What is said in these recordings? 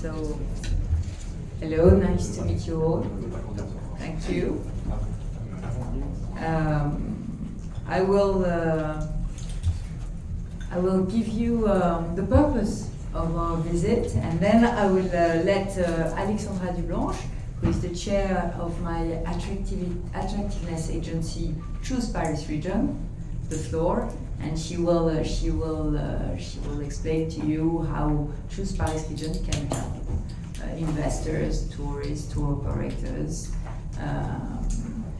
So, hello, nice to meet you all. Thank you. I will give you the purpose of our visit, and then I will let Alexandra Dublanche, who is the chair of my attractiveness agency, Choose Paris Region, the floor, and she will explain to you how Choose Paris Region can help investors, tourists, tour operators,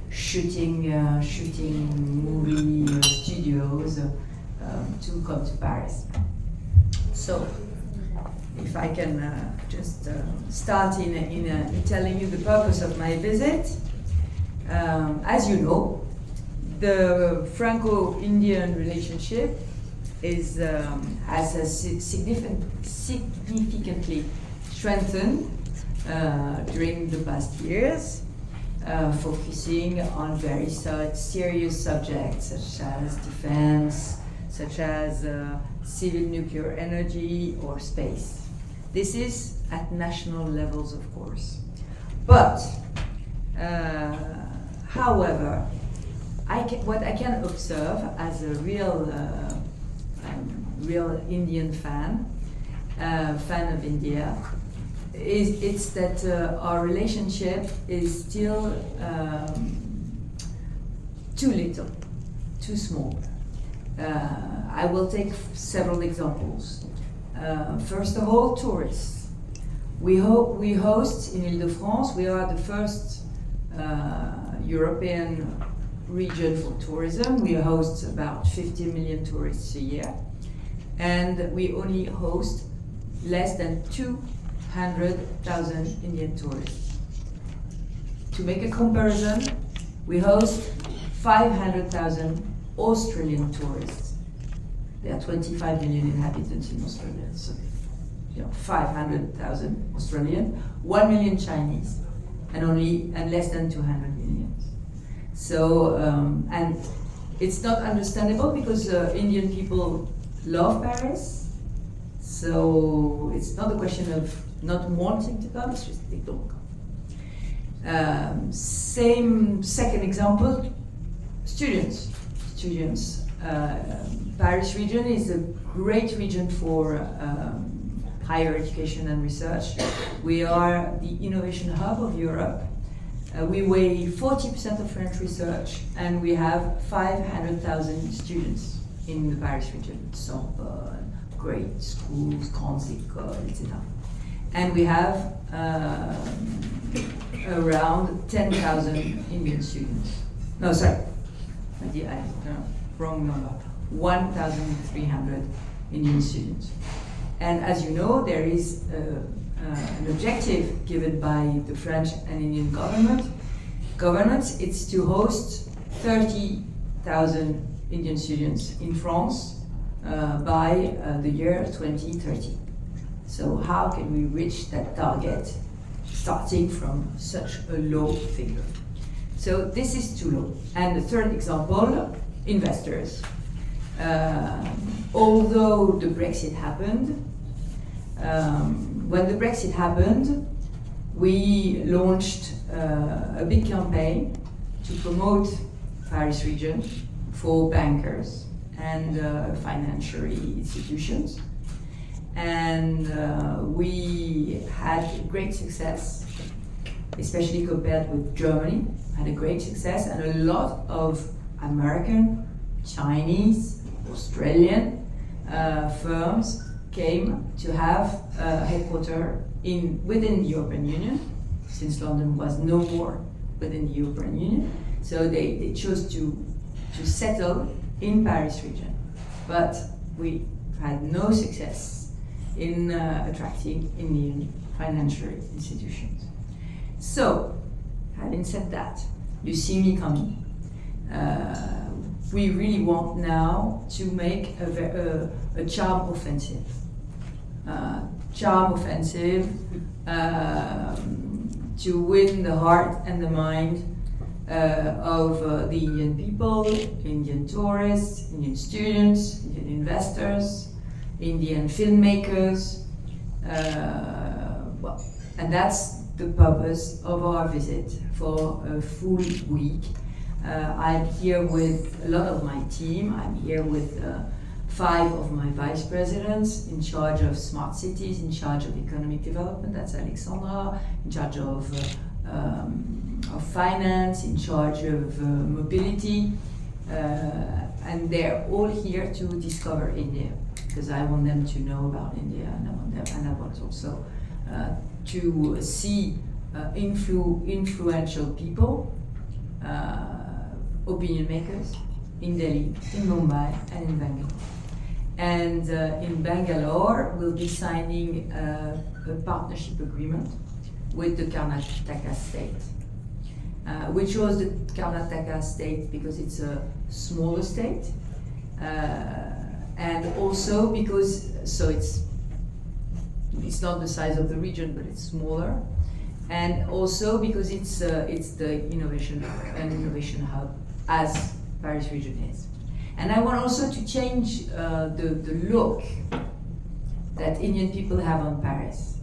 shooting movie studios to come to Paris. So, if I can just start in telling you the purpose of my visit. As you know, the Franco-Indian relationship has significantly strengthened during the past years, focusing on very serious subjects such as defense, such as civil nuclear energy or space. This is at national levels, of course. But, however, what I can observe as a real Indian fan of India, it's that our relationship is still too little, too small. I will take several examples. First of all, tourists. We host in Ile-de-France. We are the first European region for tourism. We host about 50 million tourists a year, and we only host less than 200,000 Indian tourists. To make a comparison, we host 500,000 Australian tourists. There are 25 million inhabitants in Australia, so 500,000 Australian, 1 million Chinese, and less than 200 million. So, and it's not understandable because Indian people love Paris. So it's not a question of not wanting to come, it's just they don't come. Second example, students. Paris region is a great region for higher education and research. We are the innovation hub of Europe. We weigh 40% of French research, and we have 500,000 students in the Paris region. Sorbonne, great schools, Grandes Écoles, etc. And we have around 10,000 Indian students. No, sorry, wrong number. 1,300 Indian students. And as you know, there is an objective given by the French and Indian governments. It's to host 30,000 Indian students in France by the year 2030. So how can we reach that target starting from such a low figure? So this is too low. And the third example, investors. Although the Brexit happened, when the Brexit happened, we launched a big campaign to promote Paris region for bankers and financial institutions. And we had great success, especially compared with Germany, had a great success, and a lot of American, Chinese, Australian firms came to have a headquarters within the European Union, since London was no more within the European Union. So they chose to settle in Paris region. But we had no success in attracting Indian financial institutions. So, having said that, you see me coming. We really want now to make a charm offensive. To win the heart and the mind of the Indian people, Indian tourists, Indian students, Indian investors, Indian filmmakers, and that's the purpose of our visit for a full week. I'm here with a lot of my team. I'm here with 5 of my vice presidents in charge of smart cities, in charge of economic development. That's Alexandra, in charge of finance, in charge of mobility, and they're all here to discover India, because I want them to know about India, and I want also to see influential people, opinion makers in Delhi, in Mumbai, and in Bangalore. And in Bangalore, we'll be signing a partnership agreement with the Karnataka state. We chose the Karnataka state because it's a smaller state, and also because it's not the size of the region, but it's smaller, and also because it's the innovation hub, as Paris region is. And I want also to change the look that Indian people have on Paris.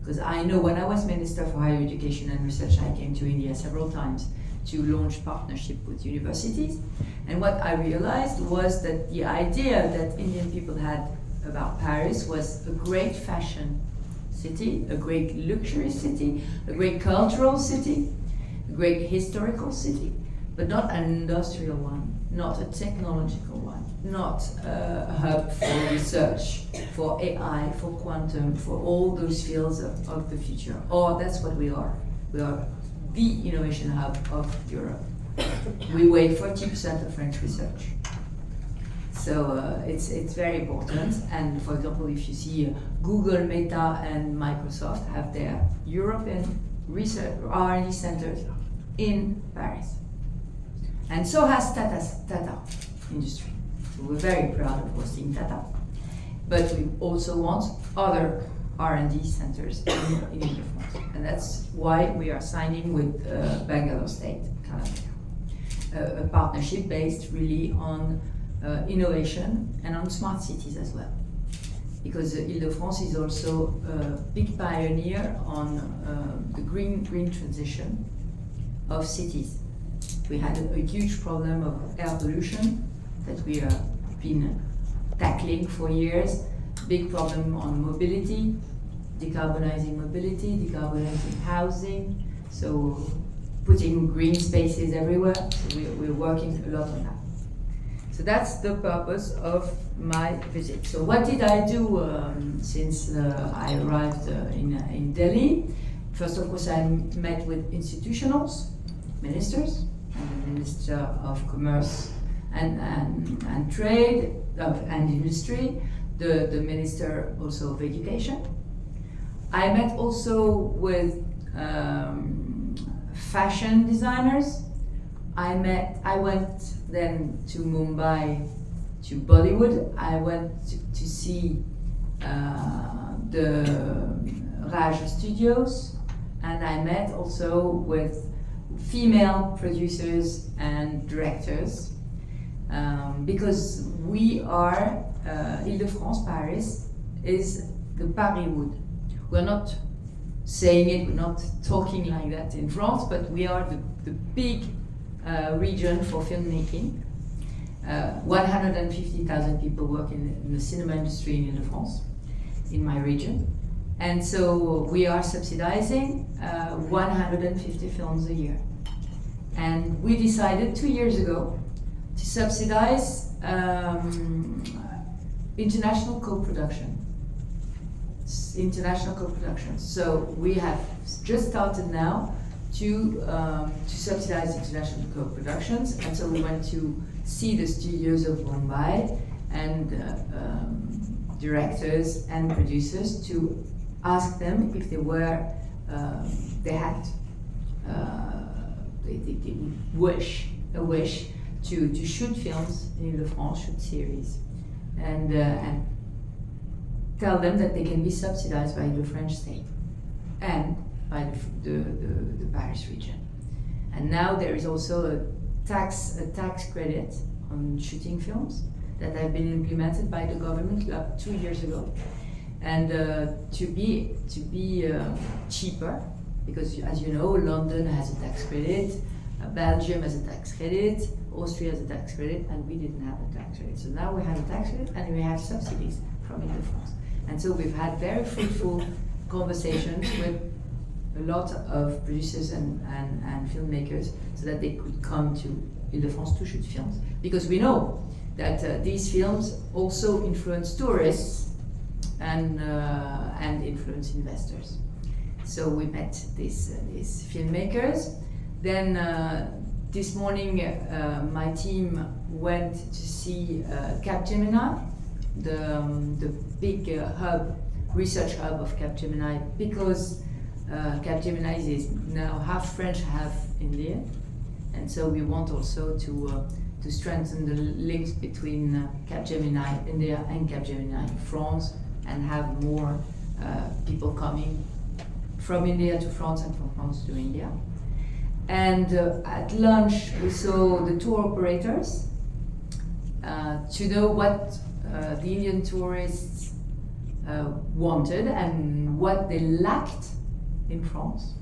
Because I know when I was Minister for Higher Education and Research, I came to India several times to launch partnership with universities. And what I realized was that the idea that Indian people had about Paris was a great fashion city, a great luxury city, a great cultural city, a great historical city, but not an industrial one, not a technological one, not a hub for research, for AI, for quantum, for all those fields of the future. Or that's what we are. We are the innovation hub of Europe. We weigh 40% of French research. So it's very important. And for example, if you see Google, Meta, and Microsoft have their European research R&D centers in Paris. And so has Tata industry. So we're very proud of hosting Tata. But we also want other R&D centers in Ile-de-France. And that's why we are signing with Bangalore State, Karnataka. A partnership based really on innovation and on smart cities as well. Because Ile-de-France is also a big pioneer on the green transition of cities. We had a huge problem of air pollution that we have been tackling for years. Big problem on mobility, decarbonizing mobility, decarbonizing housing, so putting green spaces everywhere. So we're working a lot on that. So that's the purpose of my visit. So what did I do since I arrived in Delhi? First, of course, I met with institutionals, ministers, and the Minister of Commerce and Trade and Industry, the Minister also of Education. I met also with fashion designers. I went then to Mumbai, to Bollywood. I went to see the Raj Studios, and I met also with female producers and directors, because we are, Ile-de-France, Paris, is the Pariswood. We're not saying it, we're not talking like that in France, but we are the big region for filmmaking. 150,000 people work in the cinema industry in Ile-de-France, in my region. And so we are subsidizing 150 films a year. And we decided 2 years ago to subsidize international co-production. So we have just started now to subsidize international co-productions, and so we went to see the studios of Mumbai and directors and producers to ask them if they were they wish to shoot films in Ile-de-France, shoot series, and tell them that they can be subsidized by the French state and by the Paris region. And now there is also a tax credit on shooting films that have been implemented by the government 2 years ago. and to be cheaper, because as you know, London has a tax credit, Belgium has a tax credit, Austria has a tax credit, and we didn't have a tax credit. So now we have a tax credit and we have subsidies from Ile-de-France. And so we've had very fruitful conversations with a lot of producers and filmmakers so that they could come to Ile-de-France to shoot films. Because we know that these films also influence tourists and influence investors. So we met these filmmakers. Then this morning my team went to see Capgemini, the big research hub of Capgemini, because Capgemini is now half French, half Indian, and so we want also to strengthen the links between Capgemini India and Capgemini France, and have more people coming from India to France and from France to India. And at lunch we saw the tour operators to know what the Indian tourists wanted and what they lacked in France.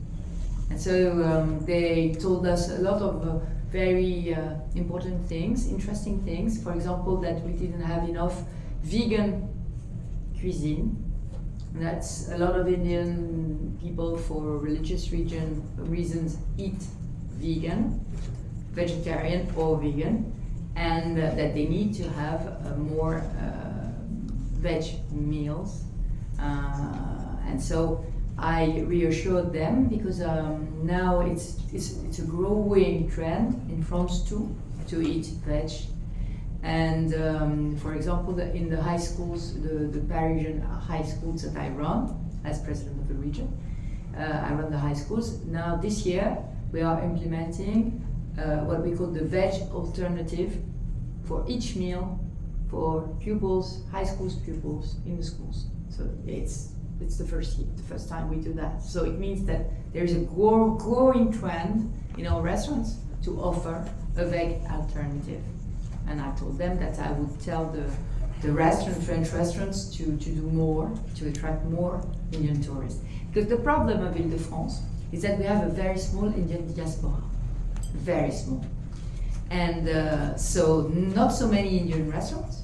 And so they told us a lot of very important things, interesting things. For example, that we didn't have enough vegan cuisine. That's a lot of Indian people, for religious reasons, eat vegan, vegetarian or vegan, and that they need to have more veg meals. And so I reassured them, because now it's a growing trend in France too, to eat veg. And for example, in the high schools, the Parisian high schools that I run as president of the region, I run the high schools. Now this year we are implementing what we call the veg alternative for each meal for pupils, high school pupils in the schools. So it's the first time we do that. So it means that there is a growing trend in our restaurants to offer a veg alternative. And I told them that I would tell the French restaurants to do more, to attract more Indian tourists. Because the problem of Ile-de-France is that we have a very small Indian diaspora, very small. And so not so many Indian restaurants.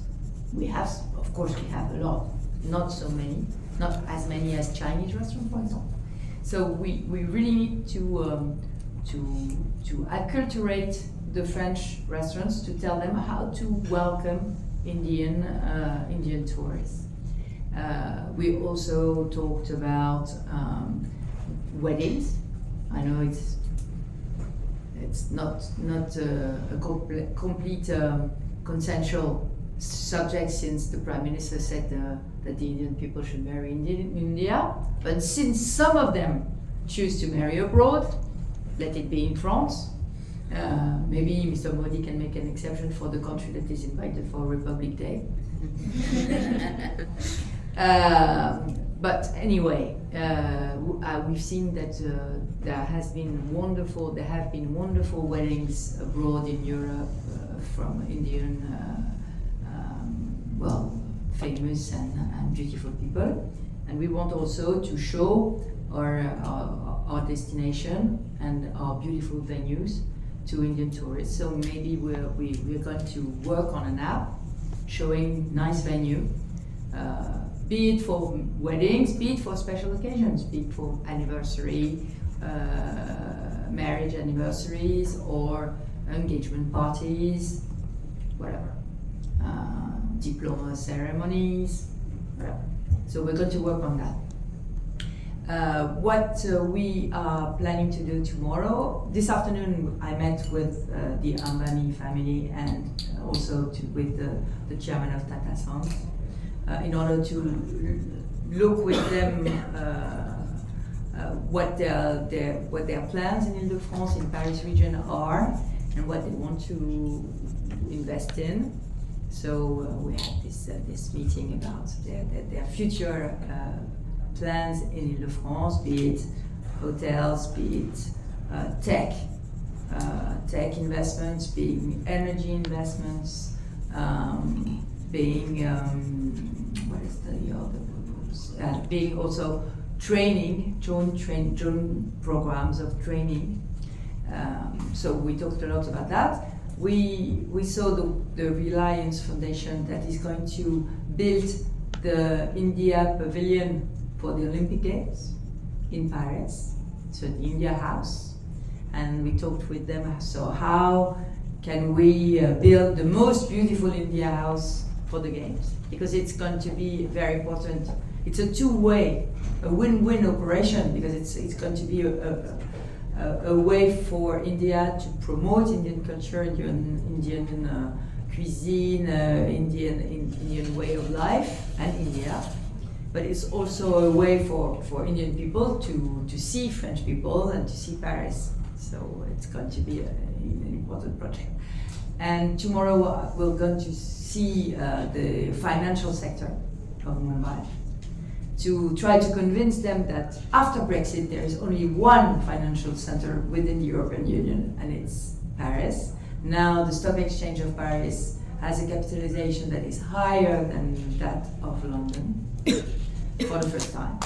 We have, of course we have a lot, not so many, not as many as Chinese restaurants, for example. So we really need to acculturate the French restaurants, to tell them how to welcome Indian tourists. We also talked about weddings. I know it's not a complete consensual subject, since the Prime Minister said that the Indian people should marry in India. But since some of them choose to marry abroad, let it be in France. Maybe Mr. Modi can make an exception for the country that is invited for Republic Day. But anyway, we've seen that there have been wonderful weddings abroad in Europe from Indian, famous and beautiful people. And we want also to show our destination and our beautiful venues to Indian tourists. So maybe we're going to work on an app showing nice venue, be it for weddings, be it for special occasions, be it for anniversary, marriage anniversaries, or engagement parties, whatever, diploma ceremonies, whatever. So we're going to work on that. What we are planning to do tomorrow, this afternoon I met with the Ambani family, and also with the chairman of Tata Sons, in order to look with them what their plans in Ile-de-France, in Paris region are, and what they want to invest in. So we had this meeting about their future plans in Ile-de-France, be it hotels, be it tech investments, being energy investments, being what is the other being also training, joint programs of training. So we talked a lot about that. We saw the Reliance Foundation that is going to build the India Pavilion for the Olympic Games in Paris, so the India House, and we talked with them. So how can we build the most beautiful India House for the Games? Because it's going to be very important. It's a two-way, a win-win operation, because it's going to be a way for India to promote Indian culture, Indian cuisine, Indian way of life, and India. But it's also a way for Indian people to see French people and to see Paris. So it's going to be an important project. And tomorrow we're going to see the financial sector of Mumbai, to try to convince them that after Brexit there is only one financial center within the European Union, and it's Paris. Now the stock exchange of Paris has a capitalization that is higher than that of London for the first time.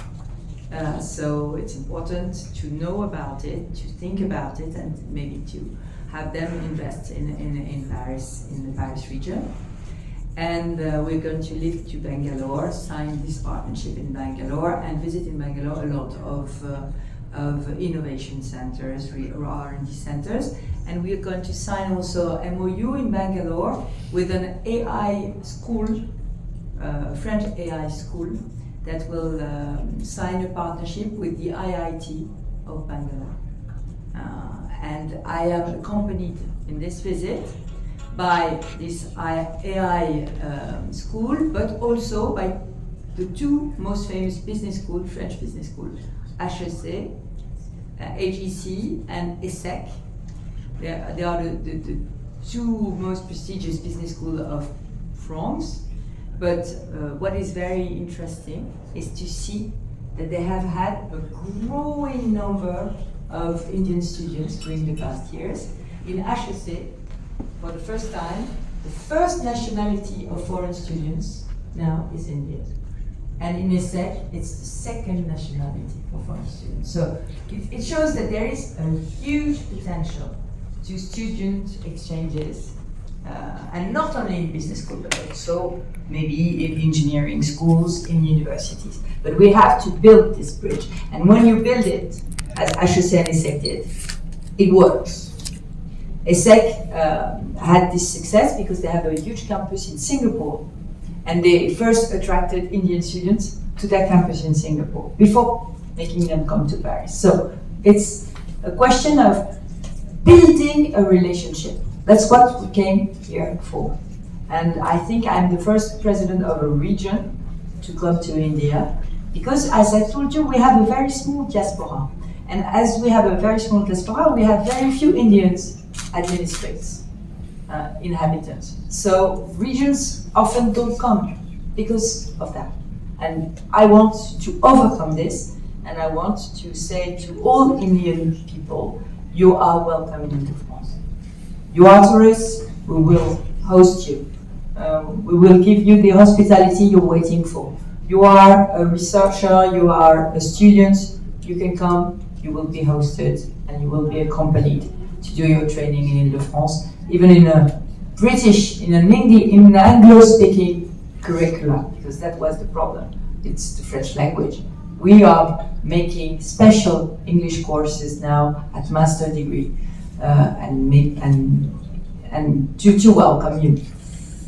So it's important to know about it, to think about it, and maybe to have them invest in Paris, in the Paris region. And we're going to live to Bangalore, sign this partnership in Bangalore, and visit in Bangalore a lot of innovation centers, R&D centers. And we're going to sign also MOU in Bangalore with an AI school, French AI school, that will sign a partnership with the IIT of Bangalore. And I am accompanied in this visit by this AI school, but also by the two most famous business schools, French business schools, HEC, HEC and ESSEC. They are the two most prestigious business schools of France. But what is very interesting is to see that they have had a growing number of Indian students during the past years. In HEC, for the first time, the first nationality of foreign students now is Indian. And in ESSEC, it's the second nationality of foreign students. So it shows that there is a huge potential to student exchanges, and not only in business schools, but also maybe in engineering schools, in universities. But we have to build this bridge. And when you build it, as HEC and ESSEC did, it works. ESSEC had this success because they have a huge campus in Singapore, and they first attracted Indian students to their campus in Singapore before making them come to Paris. So it's a question of building a relationship. That's what we came here for. And I think I'm the first president of a region to come to India, because as I told you, we have a very small diaspora. And as we have a very small diaspora, we have very few Indians administrators, inhabitants. So regions often don't come because of that. And I want to overcome this, and I want to say to all Indian people, you are welcome into France. You are tourists, we will host you. We will give you the hospitality you're waiting for. You are a researcher, you are a student, you can come, you will be hosted, and you will be accompanied to do your training in Ile-de-France, even in a British, in an Anglo-speaking curricula, because that was the problem. It's the French language. We are making special English courses now at master degree, and to welcome you.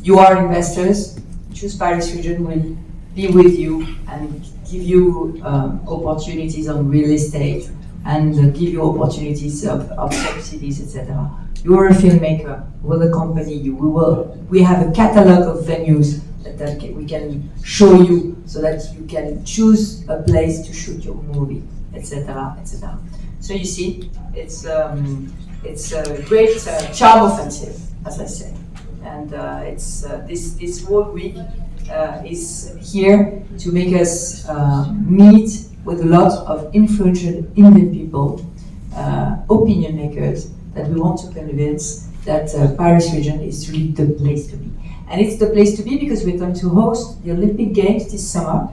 You are investors. Choose Paris Region will be with you and give you opportunities on real estate, and give you opportunities of subsidies, etc. You are a filmmaker. We'll accompany you. We have a catalog of venues that we can show you, so that you can choose a place to shoot your movie, etc., etc. So you see, it's a great charm offensive, as I say, and it's this World Week is here to make us meet with a lot of influential Indian people, opinion makers, that we want to convince that Paris region is really the place to be. And it's the place to be because we're going to host the Olympic Games this summer.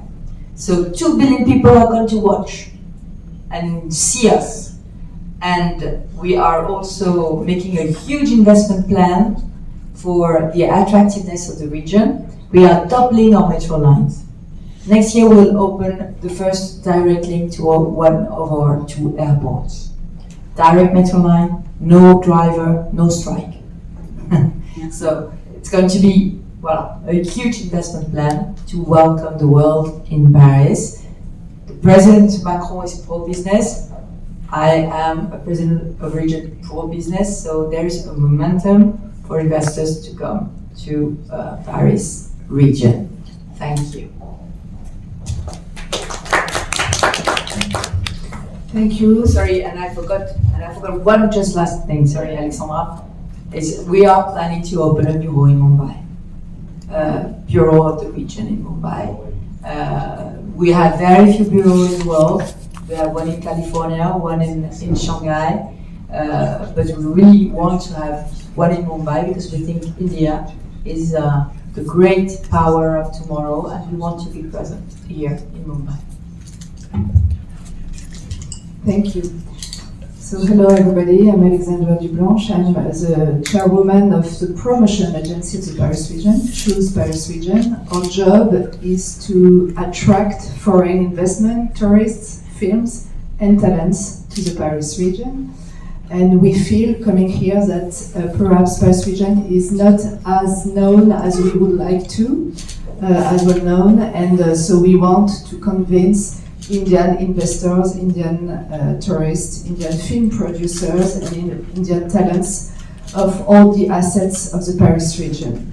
So 2 billion people are going to watch and see us. And we are also making a huge investment plan for the attractiveness of the region. We are doubling our metro lines. Next year we'll open the first direct link to one of our 2 airports. Direct metro line, no driver, no strike. So it's going to be, well, a huge investment plan to welcome the world in Paris. The President Macron is pro-business. I am a president of region pro-business, so there is a momentum for investors to come to Paris region. Thank you. Thank you. Sorry, and I forgot one just last thing. Sorry, Alexandra. We are planning to open a bureau in Mumbai. Bureau of the region in Mumbai. We have very few bureaus in the world. We have one in California, one in Shanghai, but we really want to have one in Mumbai because we think India is the great power of tomorrow, and we want to be present here in Mumbai. Thank you. So hello everybody, I'm Alexandra Dublanche. I'm the chairwoman of the promotion agency of the Paris region, Choose Paris region. Our job is to attract foreign investment, tourists, films and talents to the Paris region. And we feel coming here that perhaps Paris region is not as known as we would like to, as well known, and so we want to convince Indian investors, Indian tourists, Indian film producers, and Indian talents of all the assets of the Paris region.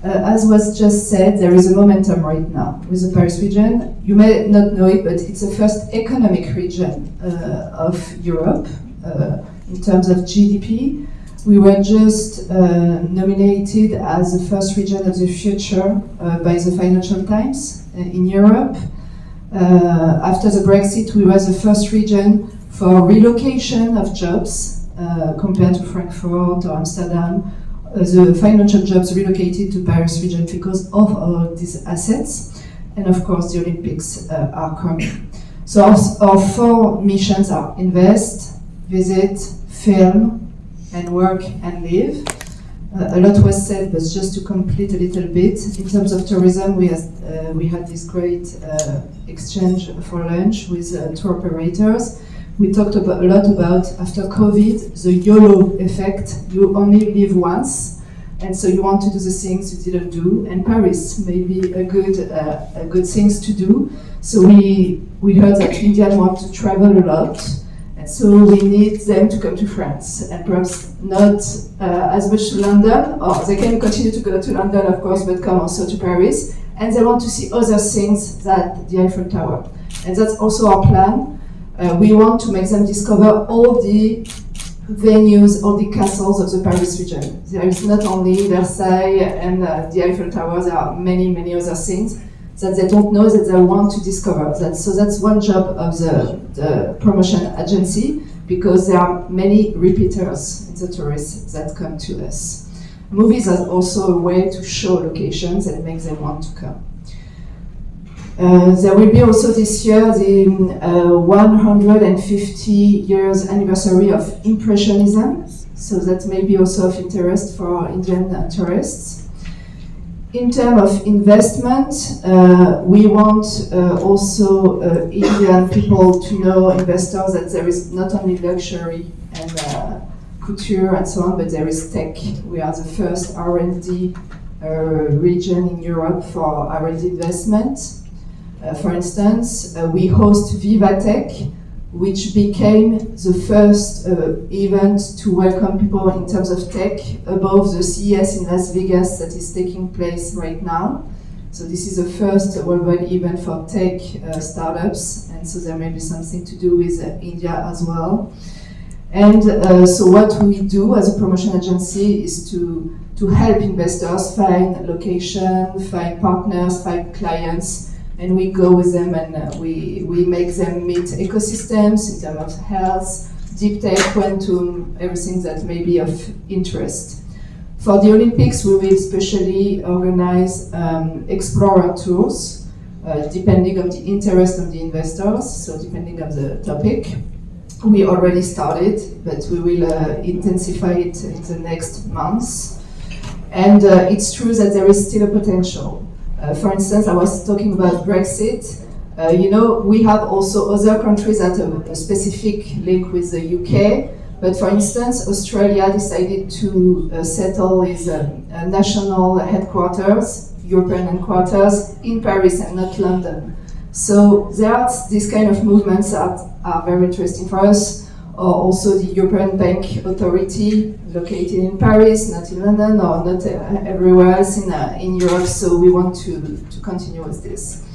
As was just said, there is a momentum right now with the Paris region. You may not know it, but it's the first economic region of Europe in terms of GDP. We were just nominated as the first region of the future by the Financial Times in Europe. After the Brexit, we were the first region for relocation of jobs compared to Frankfurt or Amsterdam. The financial jobs relocated to Paris region because of all these assets. And of course, the Olympics are coming. So our 4 missions are invest, visit, film, and work and live. A lot was said, but just to complete a little bit, in terms of tourism, we had this great exchange for lunch with tour operators. We talked a lot about, after COVID, the YOLO effect. You only live once, and so you want to do the things you didn't do, and Paris may be a good things to do. So we heard that Indians want to travel a lot, and so we need them to come to France, and perhaps not as much to London, or they can continue to go to London, of course, but come also to Paris, and they want to see other things than the Eiffel Tower. And that's also our plan. We want to make them discover all the venues, all the castles of the Paris region. There is not only Versailles and the Eiffel Tower, there are many, many other things that they don't know that they want to discover. So that's one job of the promotion agency, because there are many repeaters in the tourists that come to us. Movies are also a way to show locations and make them want to come. There will be also this year the 150 years anniversary of Impressionism, so that may be also of interest for Indian tourists. In terms of investment, we want also Indian people to know, investors, that there is not only luxury and couture and so on, but there is tech. We are the first R&D region in Europe for R&D investment. For instance, we host VivaTech, which became the first event to welcome people in terms of tech above the CES in Las Vegas that is taking place right now. So this is the first worldwide event for tech startups, and so there may be something to do with India as well. And so what we do as a promotion agency is to help investors find location, find partners, find clients, and we go with them and we make them meet ecosystems in terms of health, deep tech, quantum, everything that may be of interest. For the Olympics, we will especially organize explorer tours depending on the interest of the investors, so depending on the topic. We already started, but we will intensify it in the next months. And it's true that there is still a potential. For instance, I was talking about Brexit. We have also other countries that have a specific link with the UK. But for instance, Australia decided to settle its national headquarters, European headquarters, in Paris and not London. So there are these kind of movements that are very interesting for us. Or also the European Bank Authority, located in Paris, not in London, or not everywhere else in Europe. So we want to continue with this.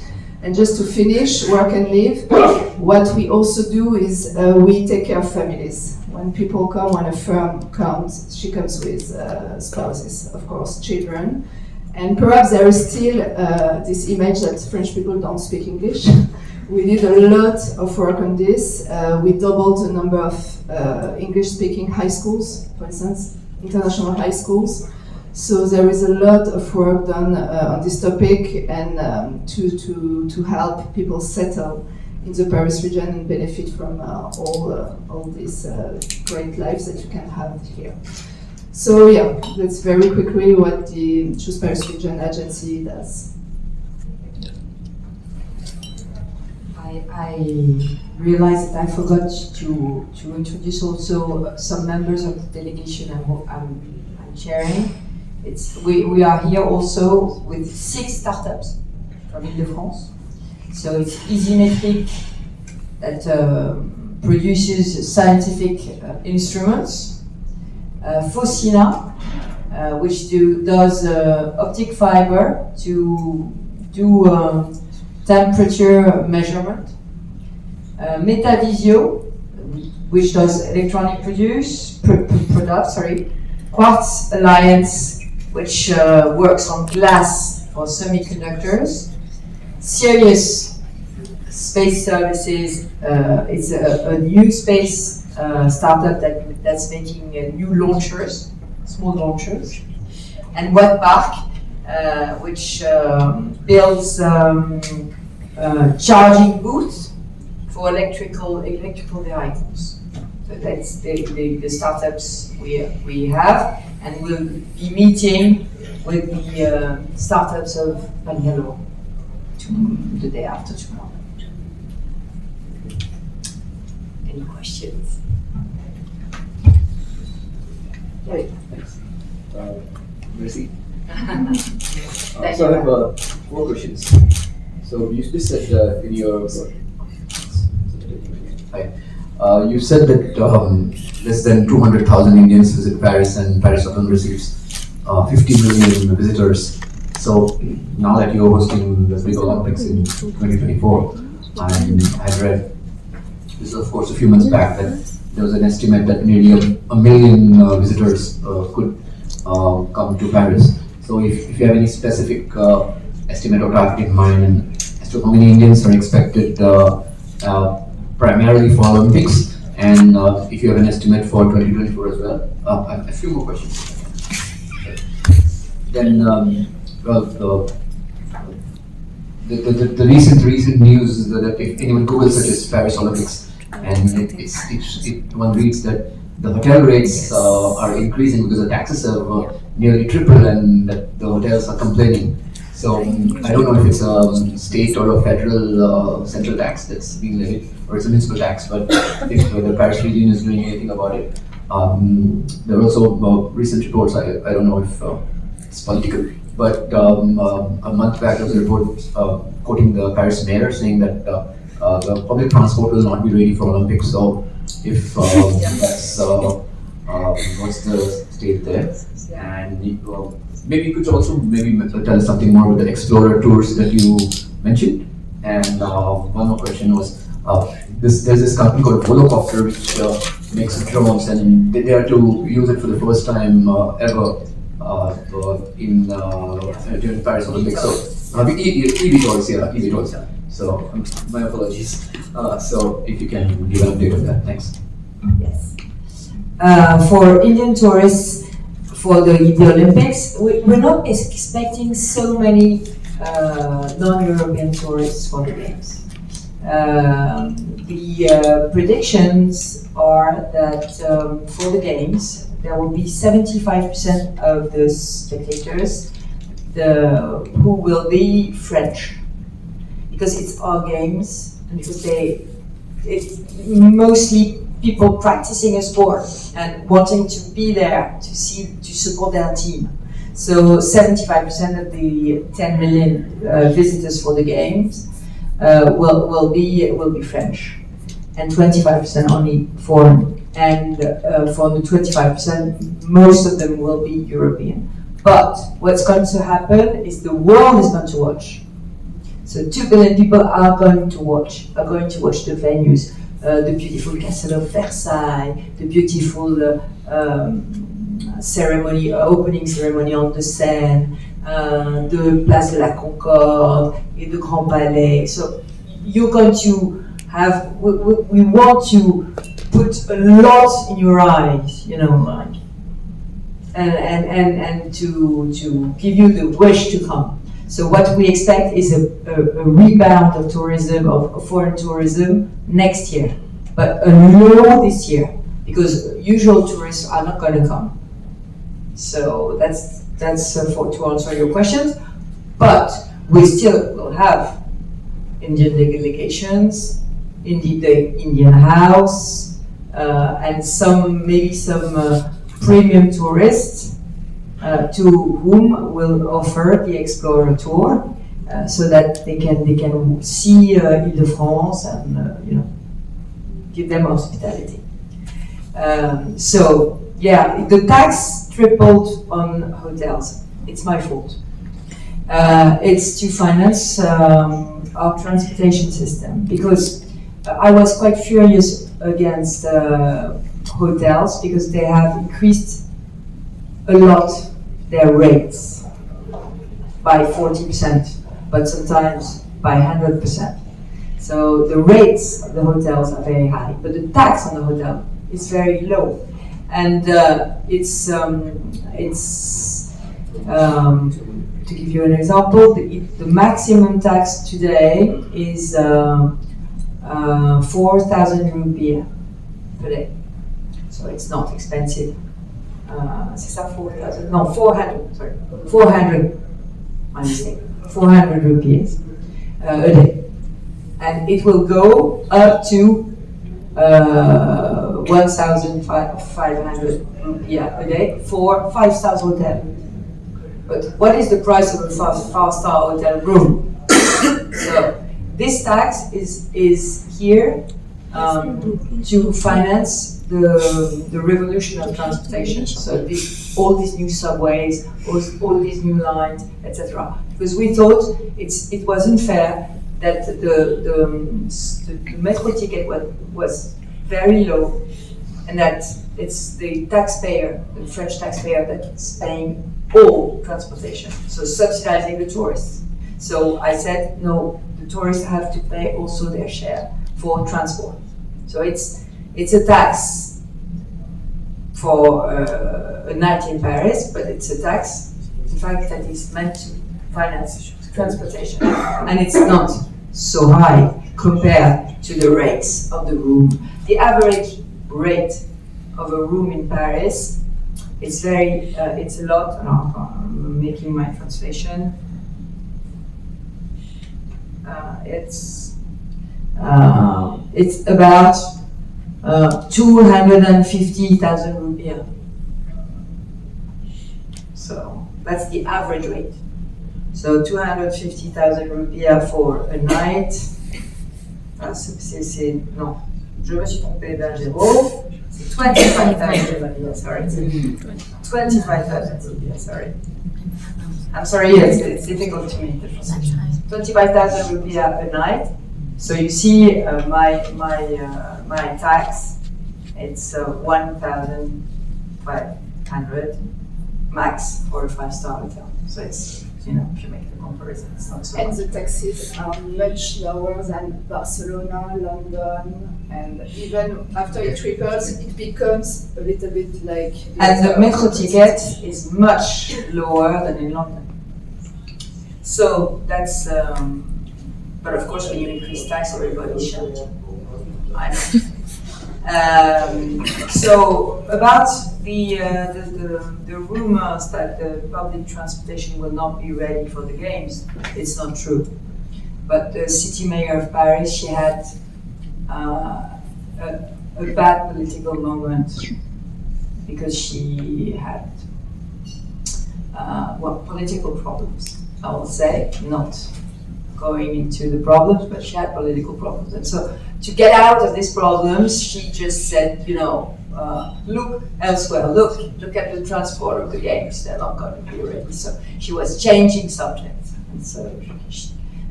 And just to finish, work and live, what we also do is we take care of families. When people come, when a firm comes, she comes with spouses, of course, children. And perhaps there is still this image that French people don't speak English. We did a lot of work on this. We doubled the number of English-speaking high schools, for instance, international high schools. So there is a lot of work done on this topic and to help people settle in the Paris region and benefit from all these great lives that you can have here. So yeah, that's very quickly what the Choose Paris Region agency does. I realized that I forgot to introduce also some members of the delegation I'm chairing. We are here also with 6 startups from Ile-de-France. So it's Easymetric that produces scientific instruments. Focina, which does optic fiber to do temperature measurement. Metavisio, which does electronic products. Quartz Alliance, which works on glass for semiconductors. Sirius Space Services, it's a new space startup that's making new launchers, small launchers. And Wattpark, which builds charging booths for electrical vehicles. So that's the startups we have, and we'll be meeting with the startups of Bangalore the day after tomorrow. Any questions? Thanks. Merci. So I have 4 questions. So you just said in your you said that less than 200,000 Indians visit Paris, and Paris alone receives 50 million visitors. So now that you're hosting the big Olympics in 2024, I read this, of course, a few months back, that there was an estimate that nearly a million visitors could come to Paris. So if you have any specific estimate or target in mind, and as to how many Indians are expected primarily for Olympics, and if you have an estimate for 2024 as well. I have a few more questions. Then, the recent news is that if anyone Googles such Paris Olympics, and one reads that the hotel rates are increasing because the taxes have nearly tripled, and that the hotels are complaining. So I don't know if it's a state or a federal central tax that's being levied, or it's a municipal tax, but if the Paris region is doing anything about it. There are also recent reports, I don't know if it's political, but a month back there was a report quoting the Paris mayor saying that the public transport will not be ready for Olympics. So if that's what's the state there, and maybe you could also tell us something more about the Explorer tours that you mentioned. And one more question was, there's this company called Volocopter which makes drones, and they are to use it for the first time ever during Paris Olympics. So eVTOLs. So my apologies. So if you can give an update on that, thanks. Yes. For Indian tourists, for the Olympics, we're not expecting so many non-European tourists for the games. The predictions are that for the games, there will be 75% of the spectators who will be French, because it's our games, and because it's mostly people practicing a sport and wanting to be there to support their team. So 75% of the 10 million visitors for the games will be French, and 25% only foreign. And for the 25%, most of them will be European. But what's going to happen is the world is going to watch. So 2 billion people are going to watch the venues, the beautiful Castle of Versailles, the beautiful opening ceremony on the Seine, the Place de la Concorde, the Grand Palais. So you're going to have, we want to put a lot in your eyes, like, and to give you the wish to come. So what we expect is a rebound of tourism, of foreign tourism next year, but a low this year, because usual tourists are not going to come. So that's to answer your questions. But we still will have Indian delegations, indeed the Indian House, and maybe some premium tourists to whom we'll offer the Explorer Tour, so that they can see Ile-de-France and give them hospitality. So yeah, the tax tripled on hotels. It's my fault. It's to finance our transportation system, because I was quite furious against hotels because they have increased a lot their rates by 40%, but sometimes by 100%. So the rates of the hotels are very high, but the tax on the hotel is very low. And to give you an example, the maximum tax today is 4,000 rupiah per day. So it's not expensive. C'est ça, 4,000? No, 400, sorry. 400, my mistake. 400 rupees a day. And it will go up to 1,500 rupiah a day for 5-star hotel. But what is the price of a 5-star hotel room? So this tax is here to finance the revolution of transportation. So all these new subways, all these new lines, etc. Because we thought it wasn't fair that the metro ticket was very low, and that it's the taxpayer, the French taxpayer, that's paying all transportation, so subsidizing the tourists. So I said, no, the tourists have to pay also their share for transport. So it's a tax for a night in Paris, but it's a tax, in fact, that is meant to finance transportation. And it's not so high compared to the rates of the room. The average rate of a room in Paris is it's a lot. I'm making my translation. It's about 250,000 rupiah. So that's the average rate. So 250,000 rupiah for a night. Non, je me suis trompée d'un zéro. C'est 25,000 rupiah, sorry. 25,000 rupiah, sorry. I'm sorry, it's difficult to make the translation. 25,000 rupiah a night. So you see my tax, it's 1,500 max for a 5-star hotel. So it's, you know, if you make the comparison, it's not so And much. the taxes are much lower than Barcelona, London, and even after it triples, it becomes a little bit like. And the metro ticket is much lower than in London. So that's, but of course when you increase tax, everybody's shout. I know. So about the rumors that the public transportation will not be ready for the games, it's not true. But the city mayor of Paris, she had a bad political moment because she had political problems. I will say, not going into the problems, but she had political problems, and so to get out of these problems, she just said, you know, look elsewhere, look at the transport of the games, they're not going to be ready. So she was changing subjects, and so,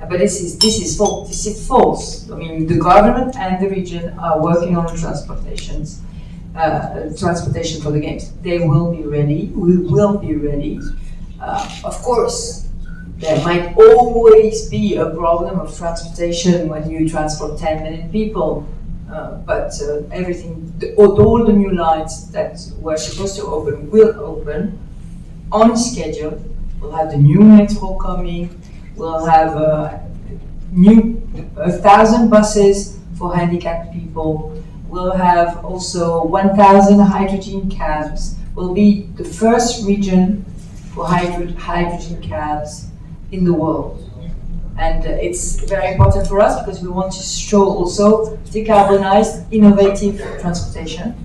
but this is false. I mean, the government and the region are working on transportation for the games. They will be ready. We will be ready. Of course. There might always be a problem of transportation when you transport 10 million people, but all the new lines that were supposed to open will open on schedule. We'll have the new metro coming. We'll have 1,000 buses for handicapped people. We'll have also 1,000 hydrogen cabs. We'll be the first region for hydrogen cabs in the world. And it's very important for us because we want to show also decarbonized, innovative transportation.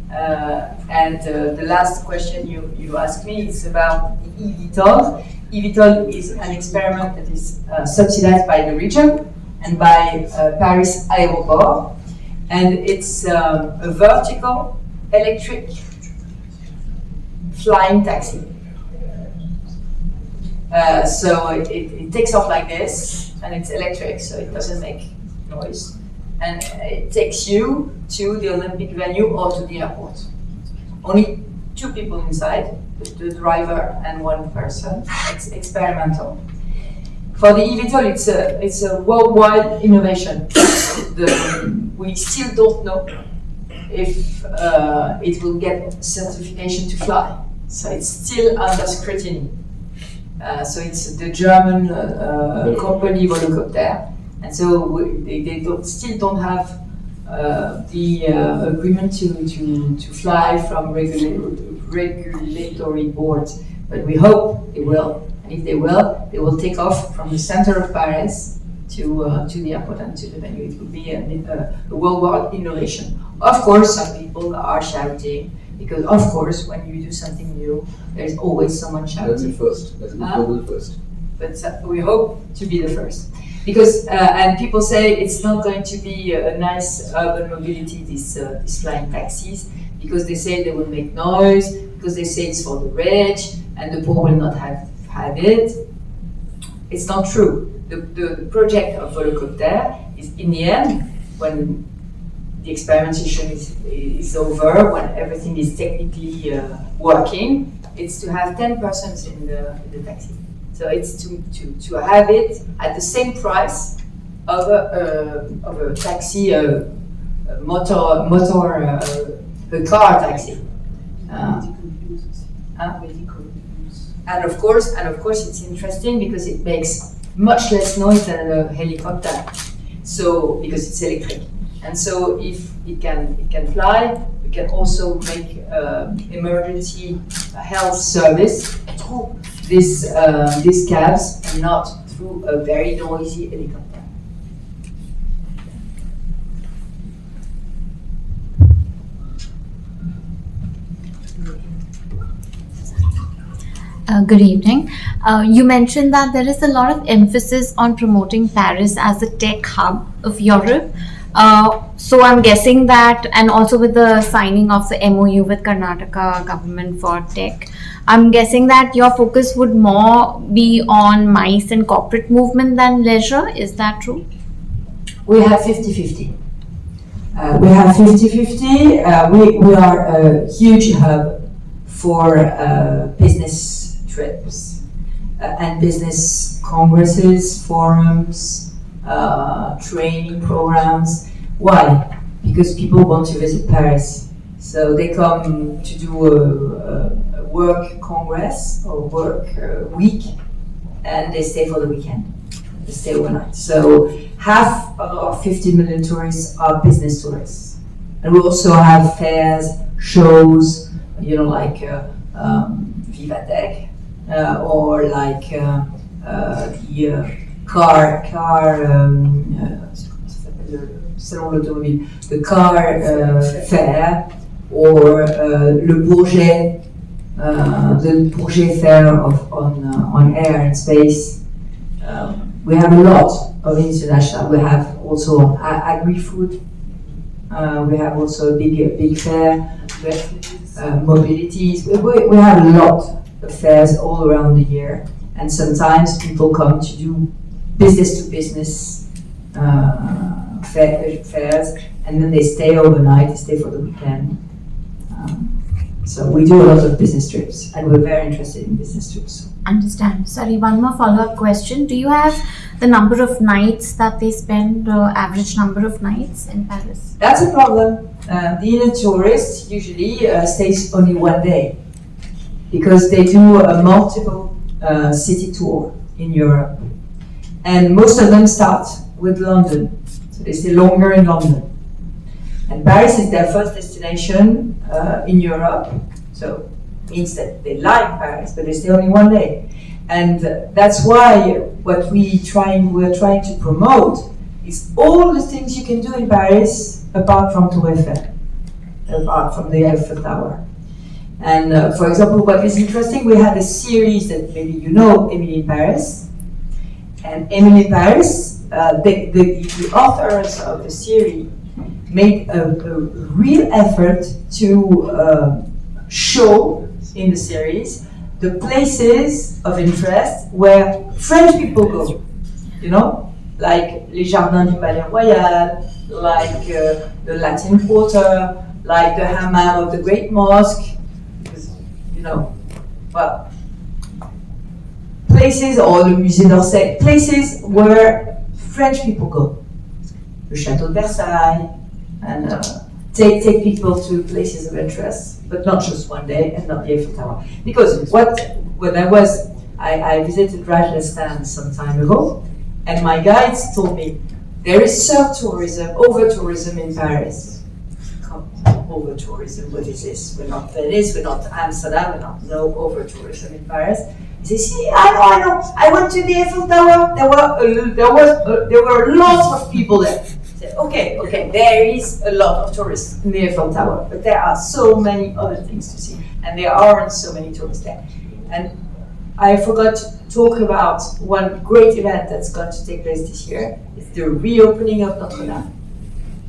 The last question you asked me is about the eVTOL. eVTOL is an experiment that is subsidized by the region and by Paris Aéroport. And it's a vertical electric flying taxi. So it takes off like this, and it's electric, so it doesn't make noise. And it takes you to the Olympic venue or to the airport. Only 2 people inside, the driver and 1 person. It's experimental. For the eVTOL, it's a worldwide innovation. We still don't know if it will get certification to fly. So it's still under scrutiny. So it's the German company Volocopter, and so they still don't have the agreement to fly from regulatory boards. But we hope they will, and if they will take off from the center of Paris to the airport and to the venue. It will be a worldwide innovation. Of course, some people are shouting. Because of course, when you do something new, there's always someone shouting. That's the first. That's the global first. But we hope to be the first, because and people say it's not going to be a nice urban mobility. These flying taxis, because they say they will make noise, because they say it's for the rich and the poor will not have it. It's not true. The project of Volocopter is, in the end, when the experimentation is over, when everything is technically working, it's to have 10 persons in the taxi. So it's to have it at the same price of a taxi, a car taxi. And of course, it's interesting because it makes much less noise than a helicopter. So because it's electric. And so if it can fly, we can also make emergency health service through these cabs and not through a very noisy helicopter. Good evening. You mentioned that there is a lot of emphasis on promoting Paris as a tech hub of Europe. So I'm guessing that, and also with the signing of the MOU with Karnataka government for tech, I'm guessing that your focus would more be on MICE and corporate movement than leisure. Is that true? We have 50-50. We have 50-50. We are a huge hub for business trips. and business congresses, forums, training programs. Why? Because people want to visit Paris. So they come to do a work congress or work week, and they stay for the weekend. They stay overnight. So half of 50 million tourists are business tourists. And we also have fairs, shows, like Vivatech, or like the car, salon de l'automobile, the car fair, or le Bourget, the Bourget fair on air and space. We have a lot of international. We have also agri-food. We have also a big fair. We have mobilities. We have a lot of fairs all around the year, and sometimes people come to do business-to-business fairs, and then they stay overnight. They stay for the weekend. So we do a lot of business trips, and we're very interested in business trips. Understand. Sorry, one more follow-up question. Do you have the number of nights that they spend, average number of nights in Paris? That's a problem. The inner tourist usually stays only one day because they do a multiple city tour in Europe. And most of them start with London. So they stay longer in London. And Paris is their first destination in Europe. So it means that they like Paris, but they stay only one day. And that's why what we're trying to promote is all the things you can do in Paris apart from Tour Eiffel, apart from the Eiffel Tower. And for example, what is interesting, we had a series that maybe you know, Emily in Paris. And Emily in Paris, the authors of the series made a real effort to show in the series the places of interest where French people go, like Les Jardins du Palais Royal, like the Latin Quarter, like the Hammam of the Great Mosque, places, or the Musée d'Orsay, places where French people go. The Château de Versailles, and take people to places of interest, but not just one day, and not the Eiffel Tower. Because I visited Rajasthan some time ago, and my guides told me there is sur-tourism, over-tourism in Paris. Over-tourism, what is this? We're not Venice, we're not Amsterdam, we're not over-tourism in Paris. They say, I know. I went to the Eiffel Tower. There were lots of people there. Say, okay, there is a lot of tourists in the Eiffel Tower, but there are so many other things to see, and there aren't so many tourists there. And I forgot to talk about one great event that's going to take place this year. It's the reopening of Notre Dame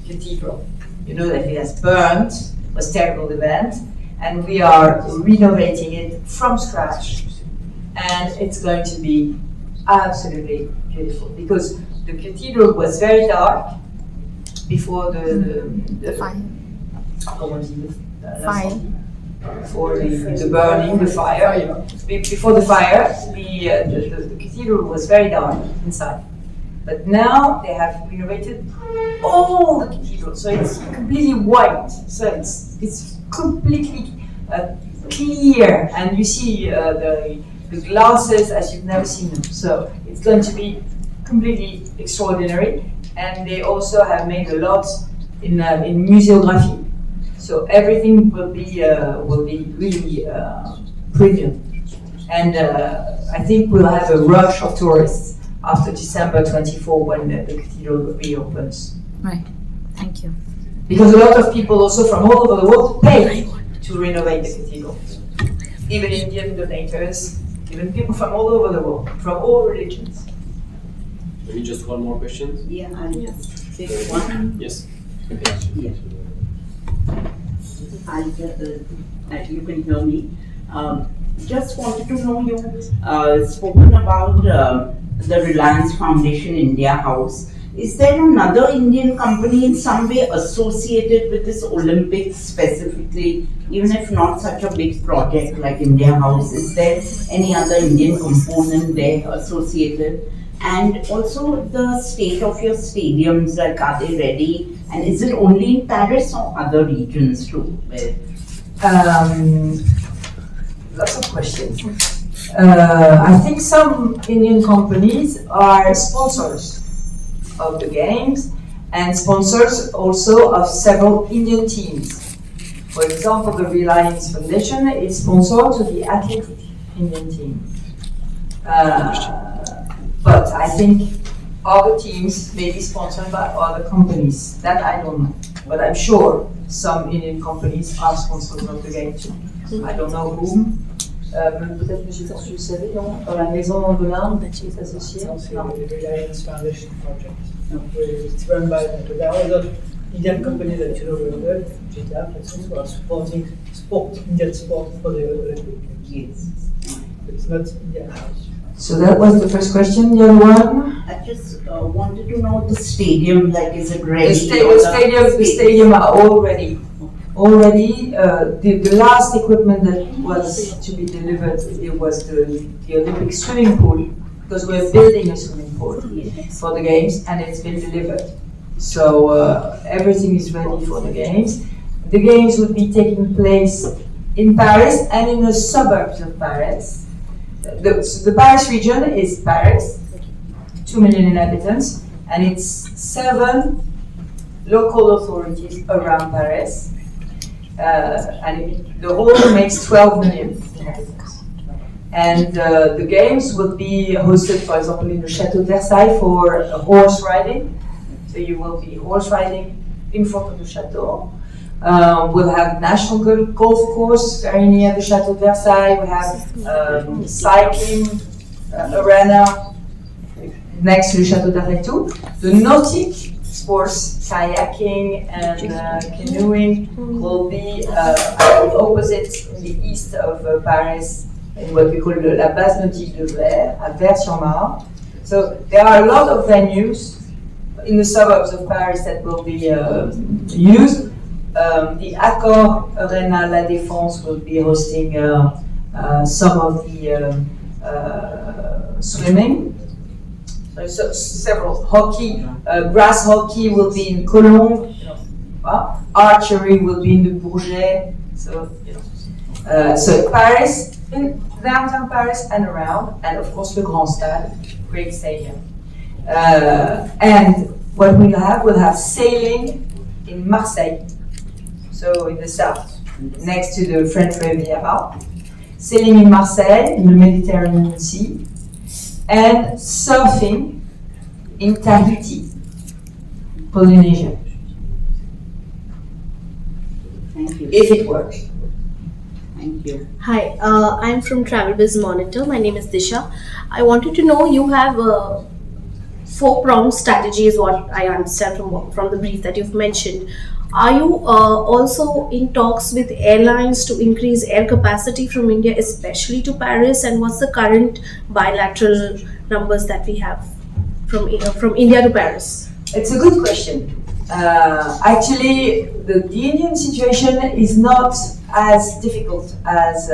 Cathedral. You know that it has burned, it was a terrible event, and we are renovating it from scratch. And it's going to be absolutely beautiful because the cathedral was very dark before the fire. Before the burning, the fire. Before the fire, the cathedral was very dark inside. But now they have renovated all the cathedral, so it's completely white. So it's completely clear, and you see the glasses as you've never seen them. So it's going to be completely extraordinary. And they also have made a lot in museography. So everything will be really premium. And I think we'll have a rush of tourists after December 24 when the cathedral reopens. Right. Thank you. Because a lot of people also from all over the world pay to renovate the cathedral. Even Indian donators, even people from all over the world, from all religions. Maybe just one more question? Yeah, I'll just take one. Yes. Yeah. You can hear me. Just wanted to know, you spoken about the Reliance Foundation India House, Is there another Indian company in some way associated with this Olympics specifically, even if not such a big project like India House? Is there any other Indian component there associated? And also the state of your stadiums, like are they ready? And is it only in Paris or other regions too? Where Lots of questions. I think some Indian companies are sponsors of the games and sponsors also of several Indian teams. For example, the Reliance Foundation is sponsor to the athletic Indian team. But I think other teams may be sponsored by other companies. That I don't know. But I'm sure some Indian companies are sponsors of the game too. I don't know whom. Peut-être Monsieur Torsu le savait, non? Dans la maison de l'Inde qui est associée. C'est the Reliance Foundation project. It's run by there are other Indian companies that you know very well, GTA, for instance, who are supporting Indian sport for the Olympic Games. yes. It's not Indian House. So that was the first question. The other one? I just wanted to know the stadium, like is it ready? The stadium are all ready. Already, the last equipment that was to be delivered, it was the Olympic swimming pool, because we're building a swimming pool for the games, and it's been delivered. So everything is ready for the games. The games would be taking place in Paris and in the suburbs of Paris. The Paris region is Paris, 2 million inhabitants, and it's 7 local authorities around Paris. And the whole makes 12 million inhabitants. And the games will be hosted, for example, in the Château de Versailles for horse riding. So you will be horse riding in front of the chateau. We'll have national golf course very near the Château de Versailles. We have cycling arena next to the Château d'Arretou. The nautic sports, kayaking and canoeing, will be opposite in the east of Paris, in what we call la base nautique de Vert, at Vers-sur-Marne. So there are a lot of venues in the suburbs of Paris that will be used. The Accor Arena La Défense will be hosting some of the swimming. So several hockey, grass hockey will be in Colombes. Archery will be in the Bourget. So so Paris, in downtown Paris and around, and of course the Grand Stade, great stadium. And what we'll have sailing in Marseille, so in the south, next to the French Riviera. Sailing in Marseille, in the Mediterranean Sea, and surfing in Tahiti, Polynesia. Thank you. If it works. Thank you. Hi, I'm from Travel Biz Monitor. My name is Disha. I wanted to know, you have a 4-pronged strategy is what I understand from the brief that you've mentioned. Are you also in talks with airlines to increase air capacity from India, especially to Paris? And what's the current bilateral numbers that we have from India to Paris? It's a good question. Actually, the Indian situation is not as difficult as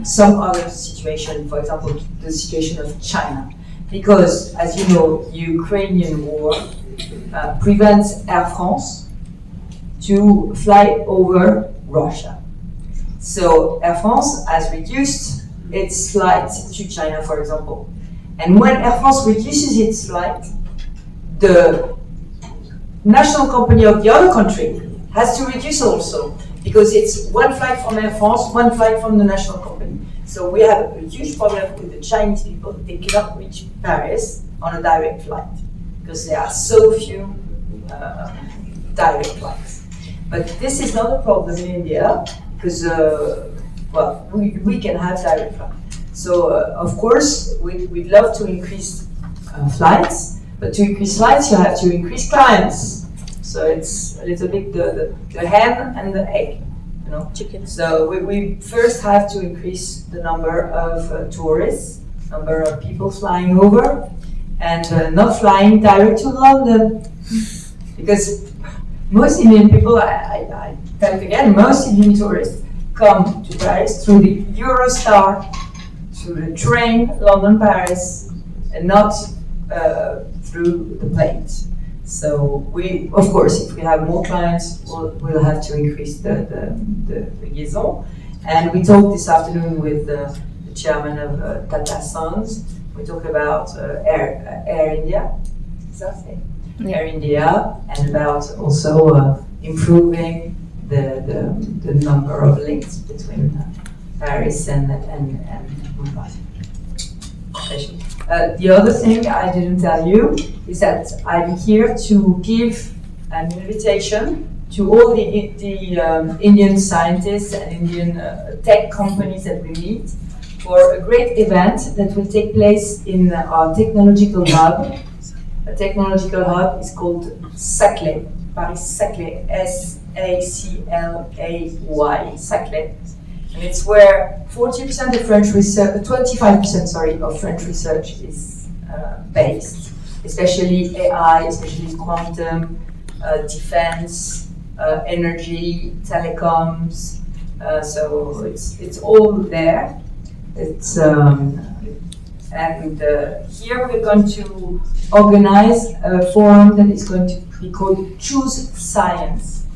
some other situation, for example, the situation of China. Because, as you know, the Ukrainian war prevents Air France to fly over Russia. So Air France has reduced its flights to China, for example. And when Air France reduces its flight, the national company of the other country has to reduce also, because it's one flight from Air France, one flight from the national company. So we have a huge problem with the Chinese people. They cannot reach Paris on a direct flight because there are so few direct flights. But this is not a problem in India because, we can have direct flights. So, of course, we'd love to increase flights, but to increase flights, you have to increase clients. So it's a little bit the hen and the egg, you know. Chicken. So we first have to increase the number of tourists, number of people flying over, and not flying direct to London. Because most Indian people, I tell it again, most Indian tourists come to Paris through the Eurostar, through the train, London-Paris, and not through the planes. So we, of course, if we have more clients, we'll have to increase the liaison. And we talked this afternoon with the chairman of Tata Sons. We talked about Air India. Is that it? Yeah. Air India, and about also improving the number of links between Paris and Mumbai. The other thing I didn't tell you is that I'm here to give an invitation to all the Indian scientists and Indian tech companies that we meet for a great event that will take place in our technological hub. A technological hub is called Saclay, Paris Saclay, S-A-C-L-A-Y, Saclay. And it's where 40% of French research, 25% of French research is based, especially AI, especially quantum, defense, energy, telecoms. So it's all there. It's here we're going to organize a forum that is going to be called Choose Science.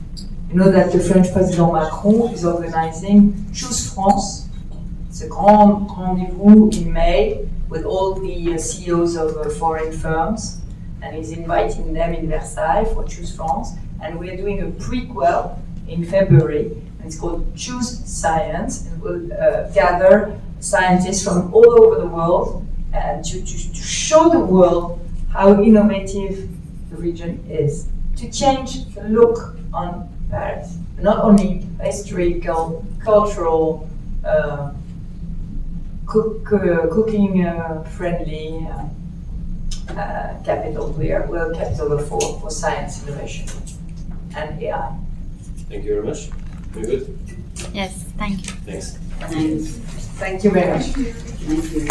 You know that the French President Macron is organizing Choose France. It's a grand rendezvous in May with all the CEOs of foreign firms, and he's inviting them in Versailles for Choose France. And we're doing a prequel in February, and it's called Choose Science, and we'll gather scientists from all over the world to show the world how innovative the region is, to change the look on Paris, not only historical, cultural, cooking friendly capital. We're a capital for science, innovation, and AI. Thank you very much. Very good. Yes, thank you. Thanks. Thanks. Thank you very much. Thank you.